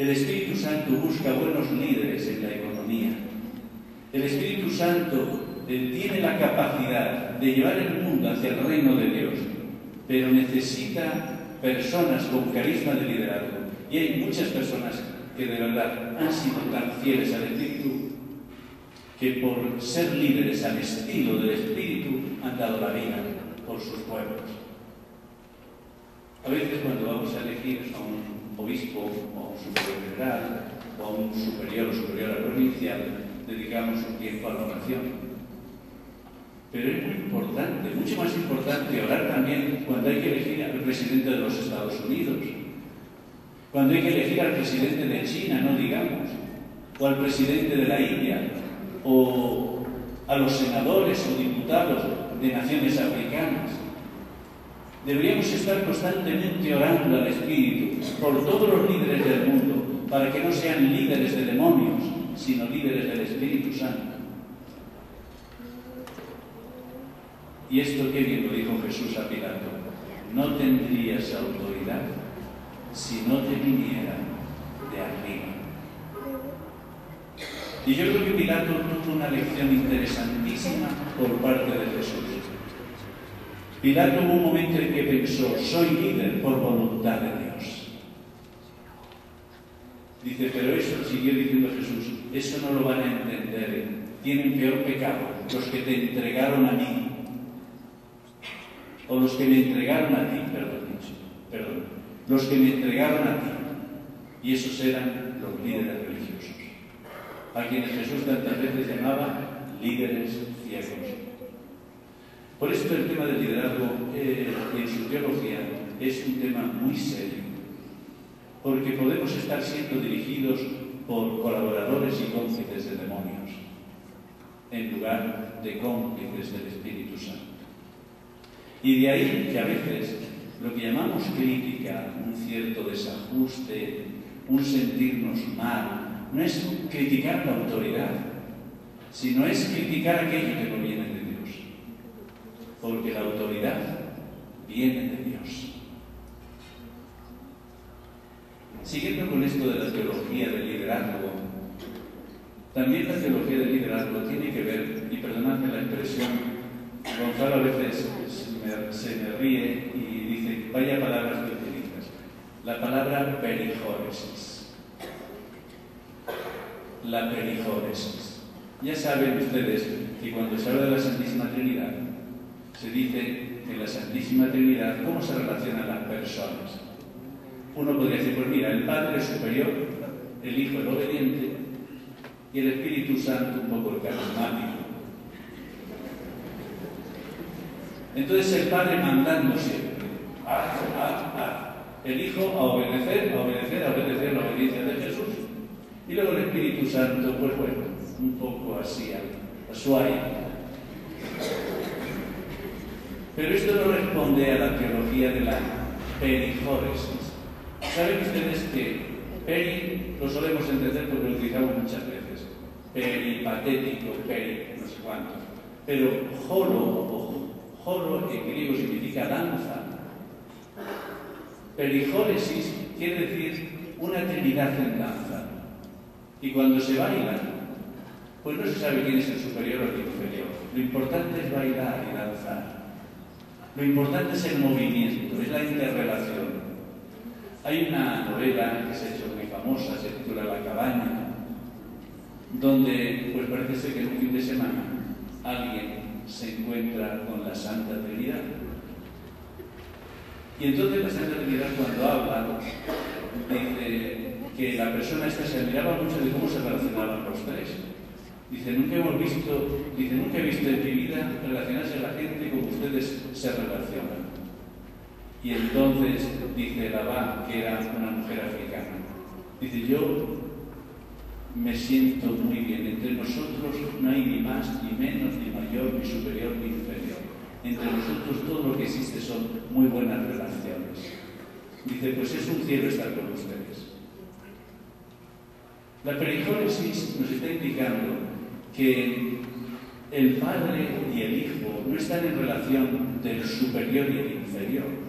El Espíritu Santo busca buenos líderes en la economía. El Espíritu Santo tiene la capacidad de llevar el mundo hacia el reino de Dios, pero necesita personas con carisma de liderazgo. Y hay muchas personas que de verdad han sido tan fieles al Espíritu que por ser líderes al estilo del Espíritu han dado la vida por sus pueblos. A veces cuando vamos a elegir a un obispo o a un superior general o a un superior o superiora provincial, dedicamos un tiempo a la oración. Pero es muy importante, mucho más importante orar también cuando hay que elegir al presidente de los Estados Unidos, cuando hay que elegir al presidente de China, no digamos, o al presidente de la India, o a los senadores o diputados de naciones africanas. Deberíamos estar constantemente orando al Espíritu por todos los líderes del mundo, para que no sean líderes de demonios, sino líderes del Espíritu Santo. Y esto que bien lo dijo Jesús a Pilato: no tendrías autoridad si no te viniera de arriba. Y yo creo que Pilato tuvo una lección interesantísima por parte de Jesús. Pilato hubo un momento en que pensó: soy líder por voluntad de Dios. Dice, pero eso, siguió diciendo Jesús, eso no lo van a entender. Tienen peor pecado los que te entregaron a mí, o los que me entregaron a ti, perdón, los que me entregaron a ti. Y esos eran los líderes religiosos, a quienes Jesús tantas veces llamaba líderes ciegos. Por esto el tema del liderazgo en su teología es un tema muy serio, porque podemos estar siendo dirigidos por colaboradores y cómplices de demonios, en lugar de cómplices del Espíritu Santo. Y de ahí que a veces lo que llamamos crítica, un cierto desajuste, un sentirnos mal, no es criticar la autoridad, sino es criticar aquello que no viene de Dios. Porque la autoridad viene de Dios. Siguiendo con esto de la teología del liderazgo, también la teología del liderazgo tiene que ver, y perdonadme la expresión, Gonzalo a veces se me ríe y dice, vaya palabras que utilizas. La palabra perijóresis. La perijóresis. Ya saben ustedes que cuando se habla de la Santísima Trinidad, se dice en la Santísima Trinidad cómo se relacionan las personas. Uno podría decir, pues mira, el Padre es superior, el Hijo el obediente y el Espíritu Santo un poco el carismático. Entonces el Padre mandando siempre, el Hijo a obedecer la obediencia de Jesús. Y luego el Espíritu Santo, pues bueno, un poco así, a su aire. Pero esto no responde a la teología de la perijóresis. Saben ustedes que peri lo solemos entender porque lo utilizamos muchas veces. Peripatético, no sé cuánto. Pero jolo en griego significa danza. Perijóresis quiere decir una trinidad en danza. Y cuando se baila, pues no se sabe quién es el superior o el inferior. Lo importante es bailar y danzar. Lo importante es el movimiento, es la interrelación. Hay una novela que se ha hecho muy famosa, se titula La cabaña, donde pues parece ser que en un fin de semana alguien se encuentra con la Santa Trinidad. Y entonces la Santa Trinidad, cuando habla, dice que la persona esta se admiraba mucho de cómo se relacionaban los tres. Dice, nunca he visto en mi vida relacionarse a la gente como ustedes se relacionan. Y entonces dice Labán, que era una mujer africana, dice, yo me siento muy bien. Entre nosotros no hay ni más, ni menos, ni mayor, ni superior, ni inferior. Entre nosotros todo lo que existe son muy buenas relaciones. Dice, pues es un cielo estar con ustedes. La perijóresis nos está indicando que el Padre y el Hijo no están en relación del superior y el inferior,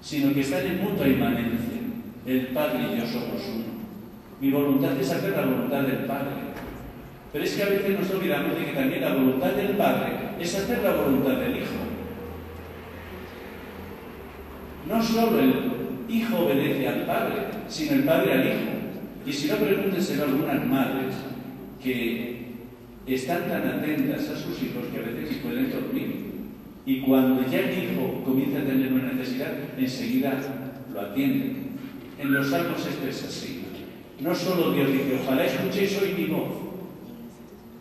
sino que están en mutua inmanencia. el Padre y yo somos uno. Mi voluntad es hacer la voluntad del Padre. Pero es que a veces nos olvidamos de que también la voluntad del Padre es hacer la voluntad del Hijo. No solo el Hijo obedece al Padre, sino el Padre al Hijo. Y si no, pregúntenselo a algunas madres que están tan atentas a sus hijos que a veces ni pueden dormir. Y cuando ya el hijo comienza a tener una necesidad, enseguida lo atienden. En los Salmos esto es así. No solo Dios dice, ojalá escuchéis hoy mi voz,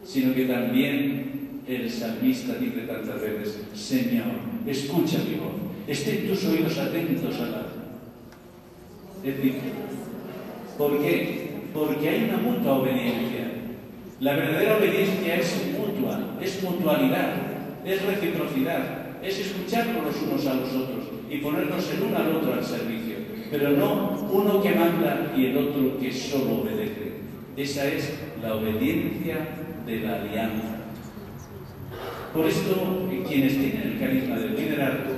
sino que también el salmista dice tantas veces, Señor, escucha mi voz, estén tus oídos atentos a la... Es decir, ¿por qué? Porque hay una mutua obediencia. La verdadera obediencia es mutua, es mutualidad, es reciprocidad, es escucharnos los unos a los otros y ponernos el uno al otro al servicio, pero no uno que manda y el otro que solo obedece. Esa es la obediencia de la alianza. Por esto, quienes tienen el carisma del liderazgo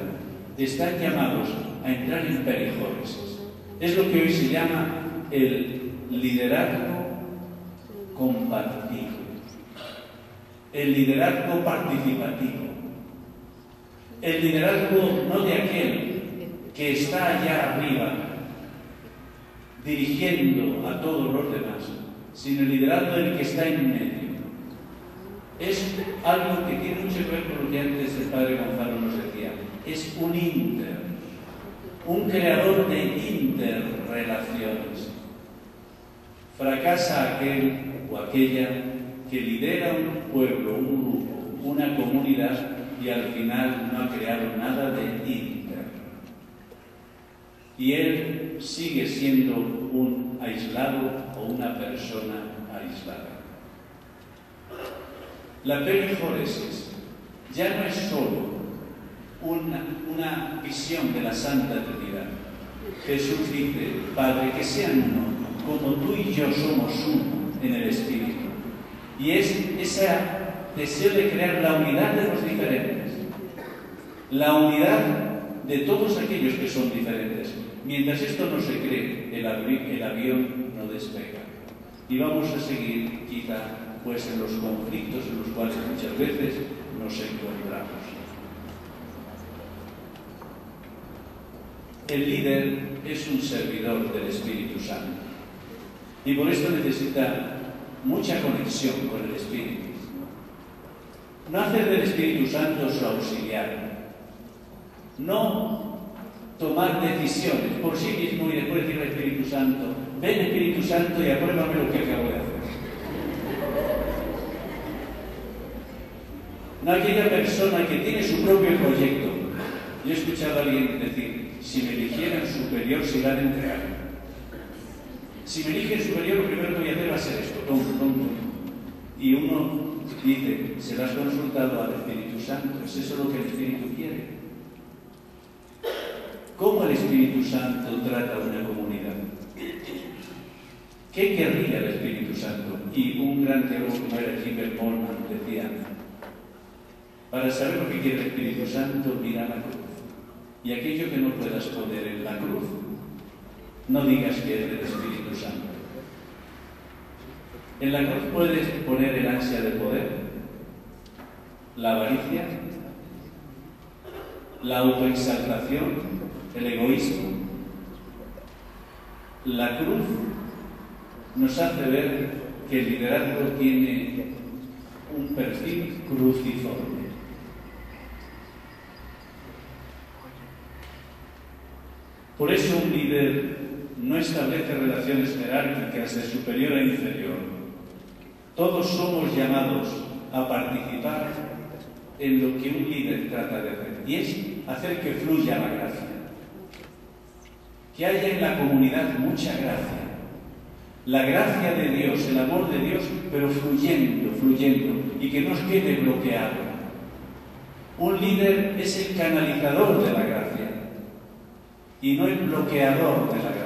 están llamados a entrar en perijóresis. Es lo que hoy se llama el liderazgo compartido, el liderazgo participativo, el liderazgo no de aquel que está allá arriba dirigiendo a todos los demás, sino el liderazgo del que está en medio. Es algo que tiene mucho que ver con lo que antes el padre Gonzalo nos decía. Es un un creador de interrelaciones. Fracasa aquel o aquella que lidera un pueblo, un grupo, una comunidad y al final no ha creado nada de inter. Y él sigue siendo un aislado o una persona aislada. La perijóresis ya no es solo una visión de la Santa Trinidad. Jesús dice, Padre, que sean uno, como tú y yo somos uno en el Espíritu. Y es ese deseo de crear la unidad de los diferentes, la unidad de todos aquellos que son diferentes. Mientras esto no se cree, el avión no despega. Y vamos a seguir, quizá, pues en los conflictos en los cuales muchas veces nos encontramos. El líder es un servidor del Espíritu Santo y por esto necesita mucha conexión con el Espíritu. No hacer del Espíritu Santo su auxiliar, no tomar decisiones por sí mismo y después decir al Espíritu Santo, ven Espíritu Santo y apruébame lo que acabo de hacer. No aquella persona que tiene su propio proyecto. Yo he escuchado a alguien decir, si me eligieran superior se irán a entregar. Si me eligen superior, lo primero que voy a hacer va a ser esto, tonto. Y uno dice, ¿se lo has consultado al Espíritu Santo? ¿Es eso lo que el Espíritu quiere? ¿Cómo el Espíritu Santo trata a una comunidad? ¿Qué querría el Espíritu Santo? Y un gran teólogo como era Jimber Morman decía, para saber lo que quiere el Espíritu Santo, mira la cruz. Y aquello que no puedas poner en la cruz, no digas que es del Espíritu Santo. En la cruz puedes poner el ansia de poder, la avaricia, la autoexaltación, el egoísmo. La cruz nos hace ver que el liderazgo tiene un perfil cruciforme. Por eso un líder no establece relaciones jerárquicas de superior a inferior. Todos somos llamados a participar en lo que un líder trata de hacer, y es hacer que fluya la gracia. Que haya en la comunidad mucha gracia. La gracia de Dios, el amor de Dios, pero fluyendo, y que no os quede bloqueado. Un líder es el canalizador de la gracia y no el bloqueador de la gracia.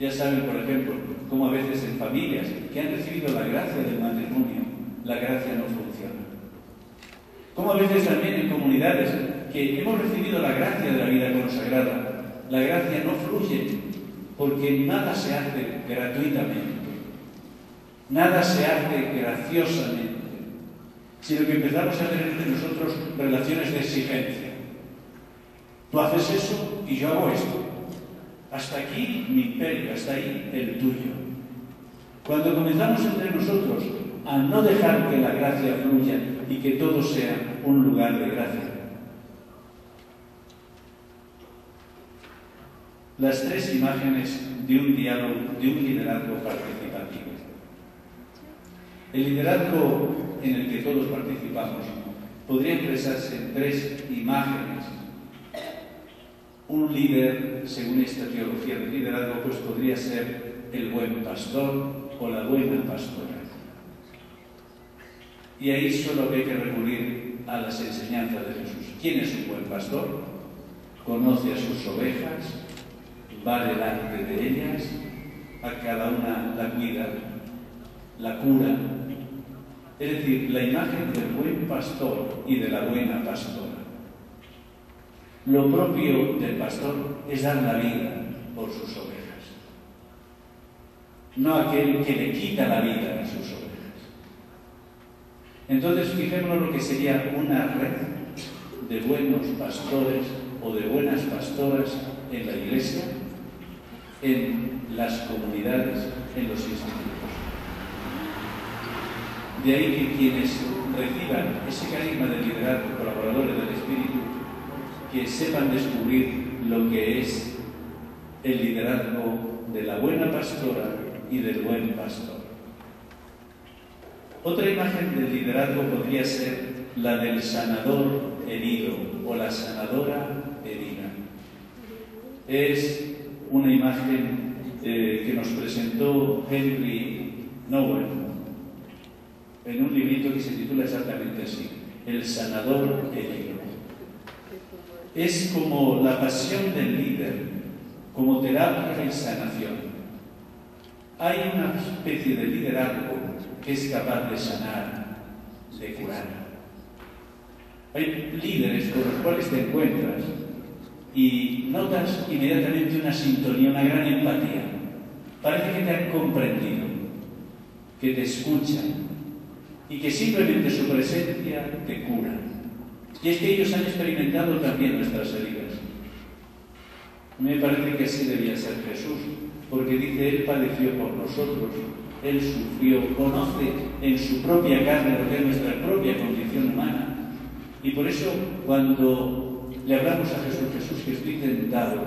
Ya saben, por ejemplo, cómo a veces en familias que han recibido la gracia del matrimonio, la gracia no funciona. Como a veces también en comunidades que hemos recibido la gracia de la vida consagrada, la gracia no fluye porque nada se hace gratuitamente, nada se hace graciosamente, sino que empezamos a tener entre nosotros relaciones de exigencia. Tú haces eso y yo hago esto. Hasta aquí mi imperio, hasta ahí el tuyo. Cuando comenzamos entre nosotros a no dejar que la gracia fluya y que todo sea un lugar de gracia. Las tres imágenes de un diálogo, de un liderazgo participativo. El liderazgo en el que todos participamos podría expresarse en tres imágenes. Un líder, según esta teología del liderazgo, pues podría ser el buen pastor o la buena pastora. Y ahí solo hay que recurrir a las enseñanzas de Jesús. ¿Quién es un buen pastor? Conoce a sus ovejas, va delante de ellas, a cada una la cuida, la cura. Es decir, la imagen del buen pastor y de la buena pastora. Lo propio del pastor es dar la vida por sus ovejas, no aquel que le quita la vida a sus ovejas. Entonces, fijémonos lo que sería una red de buenos pastores o de buenas pastoras en la Iglesia, en las comunidades, en los institutos. De ahí que quienes reciban ese carisma de liderazgo, colaboradores del Espíritu, que sepan descubrir lo que es el liderazgo de la buena pastora y del buen pastor. Otra imagen del liderazgo podría ser la del sanador herido o la sanadora herida. Es una imagen que nos presentó Henry Nouwen en un librito que se titula exactamente así, El sanador herido. Es como la pasión del líder, como terapia y sanación. Hay una especie de liderazgo que es capaz de sanar, de curar. Hay líderes con los cuales te encuentras y notas inmediatamente una sintonía, una gran empatía. Parece que te han comprendido, que te escuchan y que simplemente su presencia te cura. Y es que ellos han experimentado también nuestras heridas. Me parece que así debía ser Jesús, porque dice, Él padeció por nosotros, Él sufrió, conoce en su propia carne lo que es nuestra propia condición humana. Y por eso, cuando le hablamos a Jesús, Jesús, que estoy tentado,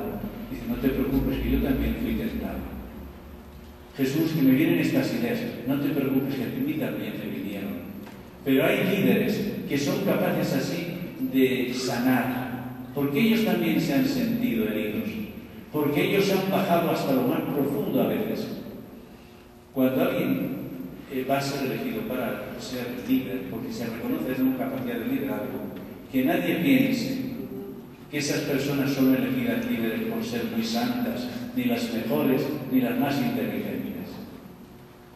dice, no te preocupes, que yo también fui tentado. Jesús, que me vienen estas ideas, no te preocupes, que a mí también me vinieron. Pero hay líderes que son capaces así de sanar, porque ellos también se han sentido heridos, porque ellos han bajado hasta lo más profundo a veces. Cuando alguien va a ser elegido para ser líder, porque se reconoce en una capacidad de liderazgo, que nadie piense que esas personas son elegidas líderes por ser muy santas, ni las mejores, ni las más inteligentes.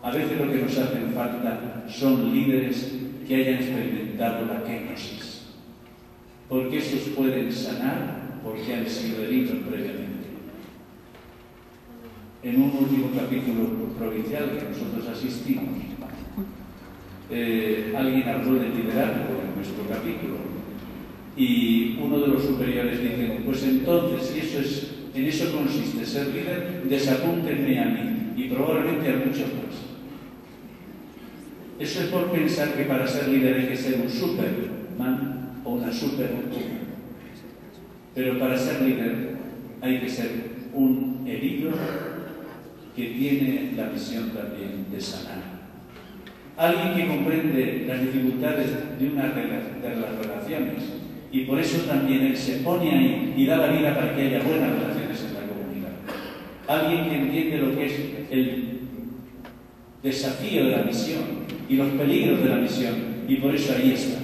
A veces lo que nos hacen falta son líderes que hayan experimentado la kenosis, porque esos pueden sanar porque han sido heridos previamente. En un último capítulo provincial que nosotros asistimos, alguien habló del liderazgo en nuestro capítulo y uno de los superiores dice, pues entonces, si en eso consiste ser líder, desapúntenme a mí y probablemente a muchos más. Eso es por pensar que para ser líder hay que ser un superman o una superwoman. Pero para ser líder hay que ser un herido que tiene la misión también de sanar. Alguien que comprende las dificultades de las relaciones y por eso también él se pone ahí y da la vida para que haya buenas relaciones en la comunidad. Alguien que entiende lo que es el desafío de la misión y los peligros de la misión y por eso ahí está.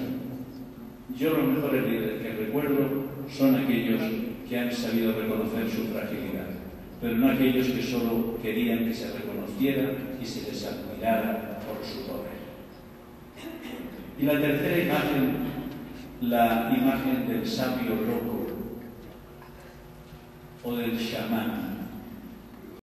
Yo los mejores líderes que recuerdo son aquellos que han sabido reconocer su fragilidad, pero no aquellos que solo querían que se reconociera y se les admirara por su poder. Y la tercera imagen, la imagen del sabio loco o del chamán.